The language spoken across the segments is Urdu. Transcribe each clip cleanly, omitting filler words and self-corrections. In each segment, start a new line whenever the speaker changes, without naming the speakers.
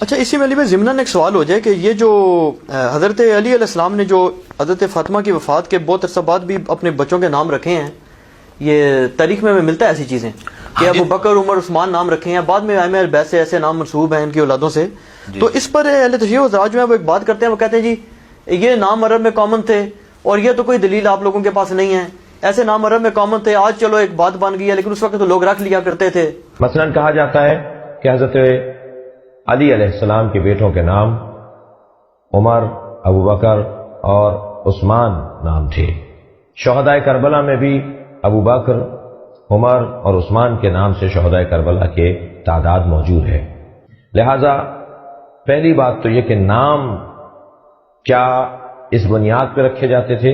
اچھا، اسی میں علی بھائی ضمناً ایک سوال ہو جائے کہ یہ جو حضرت علی علیہ السلام نے جو حضرت فاطمہ کی وفات کے بہت عرصہ بعد بھی اپنے بچوں کے نام رکھے ہیں، یہ تاریخ میں ملتا ہے ایسی چیزیں کہ ابو بکر، عمر، عثمان نام رکھے ہیں، بعد میں ائمہ بیت سے ایسے نام منسوب ہیں ان کی اولادوں سے، تو اس پر اہل تشیع و حضرات جو ہے وہ ایک بات کرتے ہیں، وہ کہتے ہیں جی یہ نام عرب میں کامن تھے اور یہ تو کوئی دلیل آپ لوگوں کے پاس نہیں ہے، ایسے نام عرب میں کامن تھے، آج چلو ایک بات بن گئی ہے لیکن اس وقت تو لوگ رکھ لیا کرتے تھے۔
مثلا کہا جاتا ہے کہ حضرت علی علیہ السلام کے بیٹوں کے نام عمر، ابو بکر اور عثمان نام تھے۔ شہدائے کربلا میں بھی ابو بکر، عمر اور عثمان کے نام سے شہدائے کربلا کے تعداد موجود ہے۔ لہذا پہلی بات تو یہ کہ نام کیا اس بنیاد پہ رکھے جاتے تھے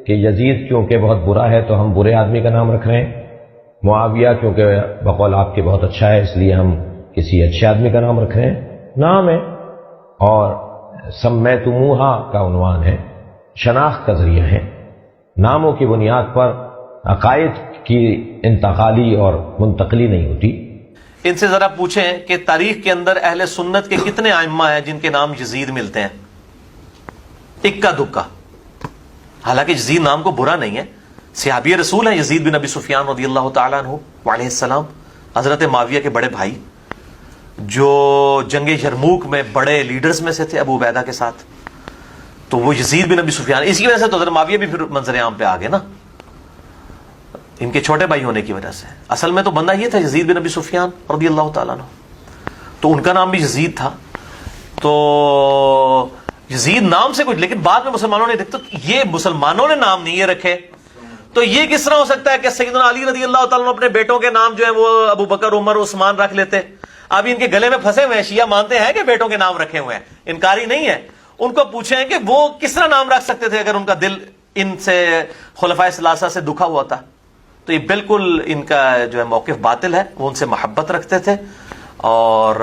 کہ یزید کیونکہ بہت برا ہے تو ہم برے آدمی کا نام رکھ رہے ہیں، معاویہ کیونکہ بقول آپ کے بہت اچھا ہے اس لیے ہم کسی اچھے آدمی کا نام رکھ رہے ہیں؟ نام ہے اور سمیتموہا کا عنوان ہے، شناخت کا ذریعہ ہے۔ ناموں کی بنیاد پر عقائد کی انتقالی اور منتقلی نہیں ہوتی۔
ان سے ذرا پوچھیں کہ تاریخ کے اندر اہل سنت کے کتنے ائمہ ہیں جن کے نام یزید ملتے ہیں؟ اکا دکا۔ حالانکہ یزید نام کو برا نہیں ہے، صحابی رسول ہیں یزید بن ابی سفیان رضی اللہ تعالیٰ عنہ وعلیہ السلام، حضرت معاویہ کے بڑے بھائی، جو جنگ یرموک میں بڑے لیڈرز میں سے تھے ابو عبیدہ کے ساتھ، تو وہ یزید بن ابی سفیان، اسی کی وجہ سے تو حضرت معاویہ بھی پھر منظر عام پہ آ گئے نا، ان کے چھوٹے بھائی ہونے کی وجہ سے۔ اصل میں تو بندہ یہ تھا یزید بن ابی سفیان رضی اللہ تعالیٰ عنہ، تو ان کا نام بھی یزید تھا، تو یزید نام سے کچھ، لیکن بعد میں مسلمانوں نے دیکھا تو یہ مسلمانوں نے نام نہیں یہ رکھے، تو یہ کس طرح ہو سکتا ہے کہ سیدنا علی رضی اللہ تعالیٰ عنہ اپنے بیٹوں کے نام جو ہیں وہ ابو بکر، عمر، عثمان رکھ لیتے؟ اب ان کے گلے میں پھنسے ہوئے ہیں، شیعہ مانتے ہیں کہ بیٹوں کے نام رکھے ہوئے ہیں، انکاری نہیں ہے، ان کو پوچھیں کہ وہ کس طرح نام رکھ سکتے تھے اگر ان کا دل ان سے خلفائے ثلاثہ سے دکھا ہوا تھا؟ تو یہ بالکل ان کا جو ہے موقف باطل ہے، وہ ان سے محبت رکھتے تھے اور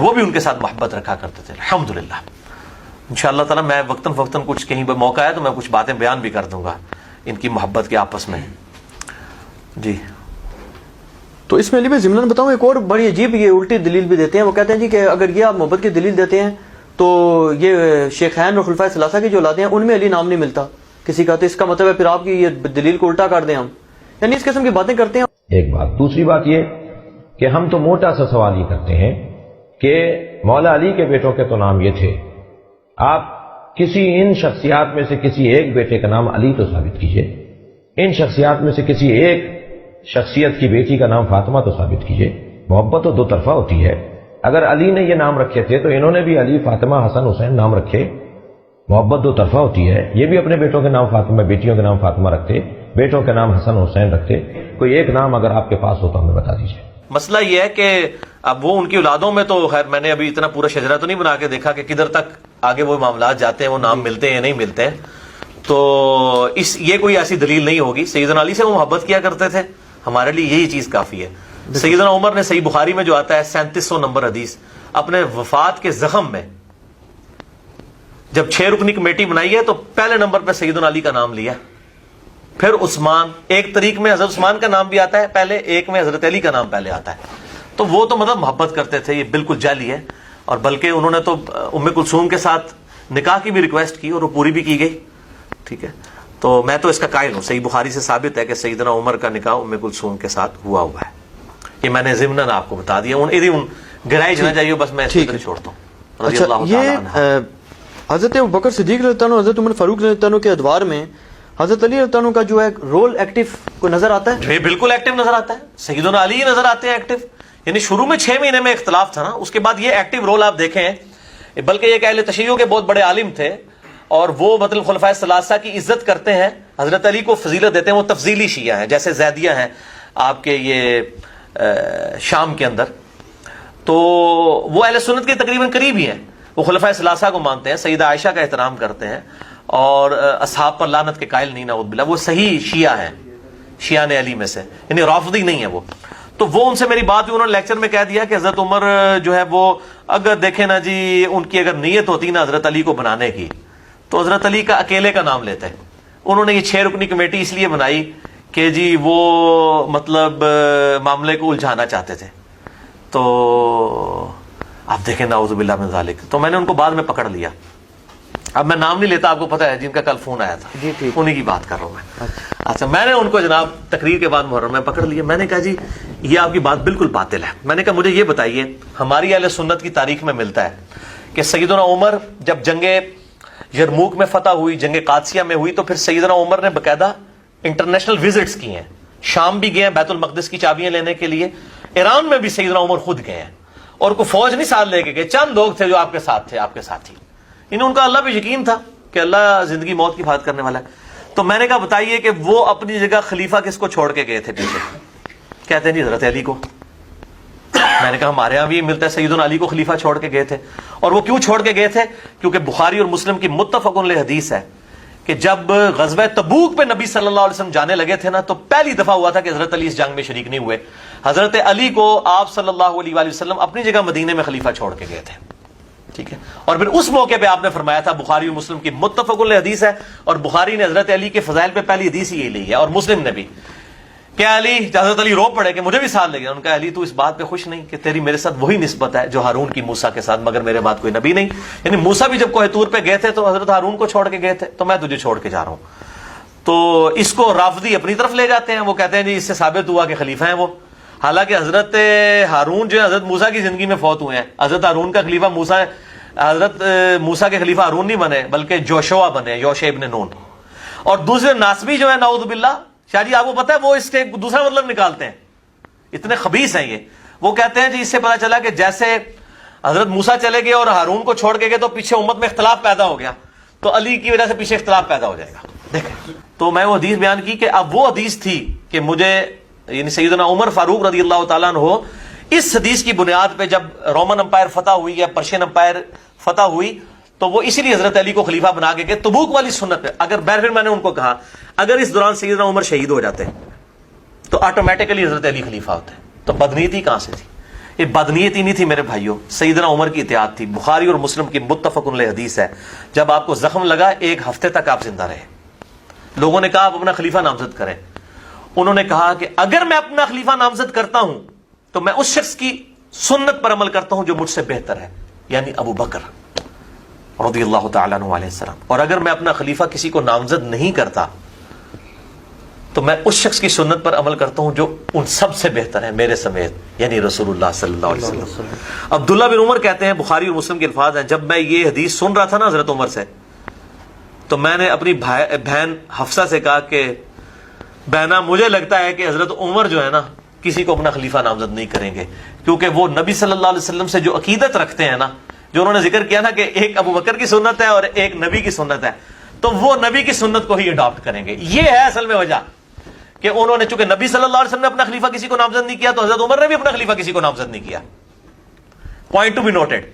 وہ بھی ان کے ساتھ محبت رکھا کرتے تھے الحمدللہ۔ انشاءاللہ تعالی میں وقتاً فوقتاً کچھ کہیں موقع ہے تو میں کچھ باتیں بیان بھی کر دوں گا ان کی محبت کے آپس میں۔ جی
تو اس میں علی بھائی ضمناً بتاؤں ایک اور بڑی عجیب یہ الٹی دلیل بھی دیتے ہیں، وہ کہتے ہیں جی کہ اگر یہ آپ محبت کی دلیل دیتے ہیں تو یہ شیخین اور خلفائے ثلاثہ کی جو اولادیں ہیں ان میں علی نام نہیں ملتا کسی کا، تو اس کا مطلب ہے پھر آپ کی یہ دلیل کو الٹا کر دیں ہم، یعنی اس قسم کی باتیں کرتے ہیں۔
ایک بات، دوسری بات یہ کہ ہم تو موٹا سا سوال یہ کرتے ہیں کہ مولا علی کے بیٹوں کے تو نام یہ تھے، آپ کسی ان شخصیات میں سے کسی ایک بیٹے کا نام علی تو ثابت کیجئے، ان شخصیات میں سے کسی ایک شخصیت کی بیٹی کا نام فاطمہ تو ثابت کیجئے۔ محبت تو دو طرفہ ہوتی ہے، اگر علی نے یہ نام رکھے تھے تو انہوں نے بھی علی، فاطمہ، حسن، حسین نام رکھے، محبت دو طرفہ ہوتی ہے۔ یہ بھی اپنے بیٹوں کے نام فاطمہ، بیٹیوں کے نام فاطمہ رکھتے، بیٹوں کے نام حسن حسین رکھتے۔ کوئی ایک نام اگر آپ کے پاس ہو تو ہمیں بتا دیجیے۔
مسئلہ یہ ہے کہ اب وہ ان کی اولادوں میں تو خیر میں نے ابھی اتنا پورا شجرہ تو نہیں بنا کے دیکھا کہ کدھر تک آگے وہ معاملات جاتے ہیں، وہ نام ملتے ہیں یا نہیں ملتے ہیں، تو یہ کوئی ایسی دلیل نہیں ہوگی۔ سیدنا علی سے وہ محبت کیا کرتے تھے، ہمارے لیے یہی چیز کافی ہے۔ سیدنا عمر نے صحیح بخاری میں جو آتا ہے 3700 نمبر حدیث، اپنے وفات کے زخم میں جب 6 رکنی کمیٹی بنائی ہے تو پہلے نمبر پہ سیدنا علی کا نام لیا، پھر عثمان، ایک طریق میں حضرت عثمان کا نام بھی آتا ہے پہلے، ایک میں حضرت علی کا نام پہلے آتا ہے، تو وہ تو مطلب محبت کرتے تھے، یہ بالکل جعلی ہے۔ اور بلکہ انہوں نے تو ام کلثوم کے ساتھ نکاح کی بھی ریکویسٹ کی اور وہ پوری بھی کی گئی، ٹھیک ہے، تو میں تو اس کا قائل ہوں، صحیح بخاری سے ثابت ہے کہ سیدنا عمر کا نکاح ام کلثوم کے ساتھ ہوا ہے، یہ میں نے ضمناً آپ کو بتا دیا، گرائش نہ جائیے، بس میں اس کو چھوڑتا ہوں رضی اللہ تعالی عنہ۔
حضرت ابوبکر صدیق رضی اللہ عنہ، حضرت عمر فاروق رضی اللہ عنہ کے ادوار میں حضرت علی رضی اللہ عنہ کا جو ہے رول ایکٹیو کو نظر آتا ہے؟
بالکل ایکٹیو نظر آتا ہے، سیدنا علی نظر آتے ہیں ایکٹیو، یعنی شروع میں 6 مہینے میں اختلاف تھا نا، اس کے بعد یہ ایکٹیو رول آپ دیکھیں، بلکہ یہ کہ اہل تشیع کے بہت بڑے عالم تھے اور وہ مطلب خلفائے ثلاثہ کی عزت کرتے ہیں، حضرت علی کو فضیلت دیتے ہیں، وہ تفضیلی شیعہ ہیں جیسے زیدیہ ہیں آپ کے یہ شام کے اندر، تو وہ اہل سنت کے تقریباً قریب ہی ہیں، وہ خلفائے ثلاثہ کو مانتے ہیں، سیدہ عائشہ کا احترام کرتے ہیں اور اصحاب پر لعنت کے قائل نہیں، نعوذ باللہ، وہ صحیح شیعہ ہیں، شیعہ نے علی میں سے، یعنی رافضی نہیں ہے وہ۔ تو وہ ان سے میری بات ہوئی، انہوں نے لیکچر میں کہہ دیا کہ حضرت عمر جو ہے وہ اگر دیکھیں نا جی ان کی اگر نیت ہوتی نا حضرت علی کو بنانے کی تو حضرت علی کا اکیلے کا نام لیتے۔ انہوں نے یہ 6 رکنی کمیٹی اس لیے بنائی کہ جی وہ مطلب معاملے کو الجھانا چاہتے تھے، تو اب دیکھیں نعوذ باللہ من ذالک. تو میں نے ان کو بعد میں پکڑ لیا. اب میں نام نہیں لیتا, آپ کو پتا ہے جن کا کل فون آیا تھا,
جی ٹھیک,
انہی کی بات کر رہا ہوں میں. اچھا, میں نے ان کو جناب تقریر کے بعد محرم میں پکڑ لیا. میں نے کہا جی یہ آپ کی بات بالکل باطل ہے. میں نے کہا مجھے یہ بتائیے, ہماری اہل سنت کی تاریخ میں ملتا ہے کہ سیدنا عمر جب جنگ یرموک میں فتح ہوئی, جنگ قادسیہ میں ہوئی, تو پھر سیدنا عمر نے باقاعدہ انٹرنیشنل وزٹس کی ہیں, شام بھی گئے ہیں بیت المقدس کی چابیاں لینے کے لیے, ایران میں بھی سیدنا عمر خود گئے ہیں, اور کوئی فوج نہیں ساتھ لے کے گئے, چند لوگ تھے جو آپ کے ساتھ تھے, آپ کے ساتھی. ان کا اللہ پہ یقین تھا کہ اللہ زندگی موت کی حفاظت کرنے والا ہے. تو میں نے کہا بتائیے کہ وہ اپنی جگہ خلیفہ کس کو چھوڑ کے گئے تھے پیچھے؟ کہتے ہیں جی حضرت علی کو. میں نے کہا ہمارے یہاں بھی ملتا ہے سیدنا علی کو خلیفہ چھوڑ کے گئے تھے. اور وہ کیوں چھوڑ کے گئے تھے؟ کیونکہ بخاری اور مسلم کی متفق علیہ حدیث ہے کہ جب غزوہ تبوک پہ نبی صلی اللہ علیہ وسلم جانے لگے تھے نا, تو پہلی دفعہ ہوا تھا کہ حضرت علی اس جنگ میں شریک نہیں ہوئے. حضرت علی کو آپ صلی اللہ علیہ وآلہ وسلم اپنی جگہ مدینے میں خلیفہ چھوڑ کے گئے تھے. ٹھیک ہے, اور پھر اس موقع پہ آپ نے فرمایا تھا, بخاری اور مسلم کی متفق علیہ حدیث ہے, اور بخاری نے حضرت علی کے فضائل پہ پہلی حدیث ہی لی ہے, اور مسلم نے بھی, کہ علی, حضرت علی رو پڑے کہ مجھے بھی ساتھ لے گیا. ان کا علی تو اس بات پہ خوش نہیں کہ تیری میرے ساتھ وہی نسبت ہے جو ہارون کی موسیٰ کے ساتھ, مگر میرے بعد کوئی نبی نہیں. یعنی موسیٰ بھی جب کوہ طور پہ گئے تھے تو حضرت ہارون کو چھوڑ کے گئے تھے, تو میں تجھے چھوڑ کے جا رہا ہوں. تو اس کو رافضی اپنی طرف لے جاتے ہیں, وہ کہتے ہیں جی اس سے ثابت ہوا کہ خلیفہ ہیں وہ. حالانکہ حضرت ہارون جو ہے حضرت موسیٰ کی زندگی میں فوت ہوئے ہیں. حضرت ہارون کا خلیفہ موسیٰ, حضرت موسیٰ کے خلیفہ ہارون نہیں بنے بلکہ جوشوا بنے, یوشع ابن نون. اور دوسرے ناسبی جو ہے نعوذ باللہ, شاہ جی آپ کو پتا ہے وہ اس کے دوسرا مطلب نکالتے ہیں, اتنے خبیث ہیں یہ. وہ کہتے ہیں جی اس سے پتا چلا کہ جیسے حضرت موسیٰ چلے گئے اور ہارون کو چھوڑ کے گئے تو پیچھے امت میں اختلاف پیدا ہو گیا, تو علی کی وجہ سے پیچھے اختلاف پیدا ہو جائے گا. دیکھیں, تو میں وہ حدیث بیان کی کہ اب وہ حدیث تھی کہ مجھے, یعنی سیدنا عمر فاروق رضی اللہ تعالیٰ عنہ, اس حدیث کی بنیاد پہ جب رومن امپائر فتح ہوئی یا پرشین امپائر فتح ہوئی, تو وہ اسی لیے حضرت علی کو خلیفہ بنا کے گئے تبوک والی سنت پہ. اگر پھر میں نے ان کو کہا اگر اس دوران سیدنا عمر شہید ہو جاتے تو آٹومیٹکلی حضرت علی خلیفہ ہوتے. تو بدنیتی کہاں سے تھی؟ یہ بدنیتی نہیں تھی میرے بھائیوں, سیدنا عمر کی اطاعت تھی. بخاری اور مسلم کی متفق علیہ حدیث ہے, جب آپ کو زخم لگا 1 ہفتے تک آپ زندہ رہے. لوگوں نے کہا آپ اپنا خلیفہ نامزد کریں. انہوں نے کہا کہ اگر میں اپنا خلیفہ نامزد کرتا ہوں تو میں اس شخص کی سنت پر عمل کرتا ہوں جو مجھ سے بہتر ہے, یعنی ابو بکر رضی اللہ تعالیٰ عنہ علیہ السلام. اور اگر میں اپنا خلیفہ کسی کو نامزد نہیں کرتا تو میں اس شخص کی سنت پر عمل کرتا ہوں جو ان سب سے بہتر ہے میرے سمیت, یعنی رسول اللہ صلی اللہ علیہ وسلم. عبداللہ بن عمر کہتے ہیں, بخاری اور مسلم کے الفاظ ہیں, جب میں یہ حدیث سن رہا تھا نا حضرت عمر سے, تو میں نے اپنی بہن حفصہ سے کہا کہ بہنا مجھے لگتا ہے کہ حضرت عمر جو ہے نا کسی کو اپنا خلیفہ نامزد نہیں کریں گے, کیونکہ وہ نبی صلی اللہ علیہ وسلم سے جو عقیدت رکھتے ہیں نا, جو انہوں نے ذکر کیا نا کہ ایک ابو بکر کی سنت ہے اور ایک نبی کی سنت ہے, تو وہ نبی کی سنت کو ہی اڈاپٹ کریں گے. یہ ہے اصل میں وجہ کہ انہوں نے, چونکہ نبی صلی اللہ علیہ وسلم نے اپنا خلیفہ کسی کو نامزد نہیں کیا, تو حضرت عمر نے بھی اپنا خلیفہ کسی کو نامزد نہیں کیا. Point to be noted.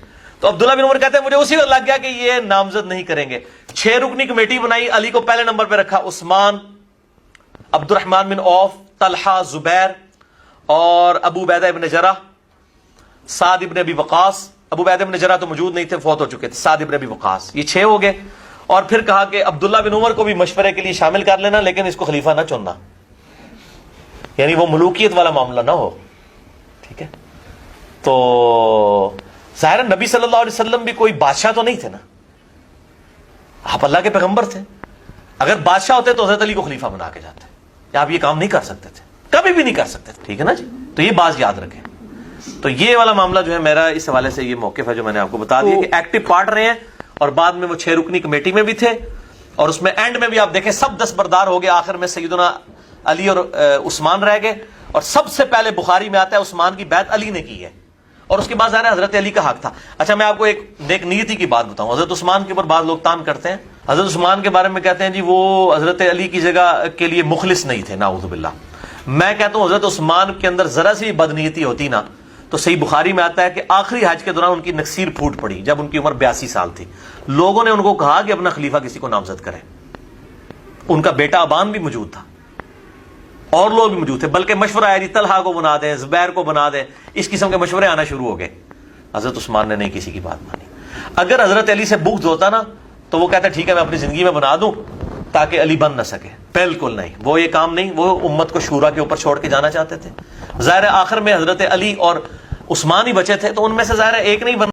تو عبداللہ بن عمر کہتے ہیں مجھے اسی وقت لگ گیا کہ یہ نامزد نہیں کریں گے. 6 رکنی کمیٹی بنائی, علی کو پہلے نمبر پہ رکھا, عثمان, عبد الرحمن بن عوف, طلحہ, زبیر اور ابو عبیدہ ابن جرح, سعد ابن ابی وقاص. ابو عبیدہ ابن جرح تو موجود نہیں تھے, فوت ہو چکے تھے. سعد ابن ابی وقاص, یہ 6 ہو گئے. اور پھر کہا کہ عبداللہ بن عمر کو بھی مشورے کے لیے شامل کر لینا, لیکن اس کو خلیفہ نہ چننا, یعنی وہ ملوکیت والا معاملہ نہ ہو. ٹھیک ہے, تو ظاہر نبی صلی اللہ علیہ وسلم بھی کوئی بادشاہ تو نہیں تھے نا, آپ اللہ کے پیغمبر تھے. اگر بادشاہ ہوتے تو حضرت علی کو خلیفہ بنا کے جاتے, یا آپ یہ کام نہیں کر سکتے تھے, کبھی بھی نہیں کر سکتے تھے. ٹھیک ہے نا جی, تو یہ بات یاد رکھیں. تو یہ والا معاملہ جو ہے میرا اس حوالے سے یہ موقف ہے جو میں نے آپ کو بتا دیا کہ ایکٹیو پارٹ رہے ہیں, اور بعد میں وہ 6 رکنی کمیٹی میں بھی تھے, اور اس میں اینڈ میں بھی آپ دیکھیں سب دستبردار ہو گئے. آخر میں سیدنا علی اور عثمان رہ گئے, اور سب سے پہلے بخاری میں آتا ہے عثمان کی بیعت علی نے کی ہے, اور اس کے بعد ظاہر حضرت علی کا حق تھا. اچھا میں آپ کو ایک نیک نیتی کی بات بتاؤں. حضرت عثمان کے اوپر بعض لوگ تان کرتے ہیں, حضرت عثمان کے بارے میں کہتے ہیں جی وہ حضرت علی کی جگہ کے لیے مخلص نہیں تھے, نعوذ باللہ. میں کہتا ہوں حضرت عثمان کے اندر ذرا سی بدنیتی ہوتی نا, تو صحیح بخاری میں آتا ہے کہ آخری حج کے دوران ان کی نکسیر پھوٹ پڑی جب ان کی عمر 82 سال تھی. لوگوں نے ان کو کہا کہ اپنا خلیفہ کسی کو نامزد کریں. ان کا بیٹا ابان بھی موجود تھا, اور لوگ بھی موجود تھے, بلکہ مشورہ آیا جی طلحہ کو بنا دیں, زبیر کو بنا دیں, اس قسم کے مشورے آنا شروع ہو گئے. حضرت عثمان نے نہیں کسی کی بات مانی. اگر حضرت علی سے بغض ہوتا نا تو وہ کہتا ٹھیک ہے میں اپنی زندگی میں بنا دوں تاکہ علی بن نہ سکے. بالکل نہیں, وہ یہ کام نہیں, وہ امت کو شورا کے اوپر چھوڑ کے جانا چاہتے تھے. ظاہر آخر میں حضرت علی اور عثمان ہی بچے تھے, تو ان میں سے ظاہر ایک نہیں بن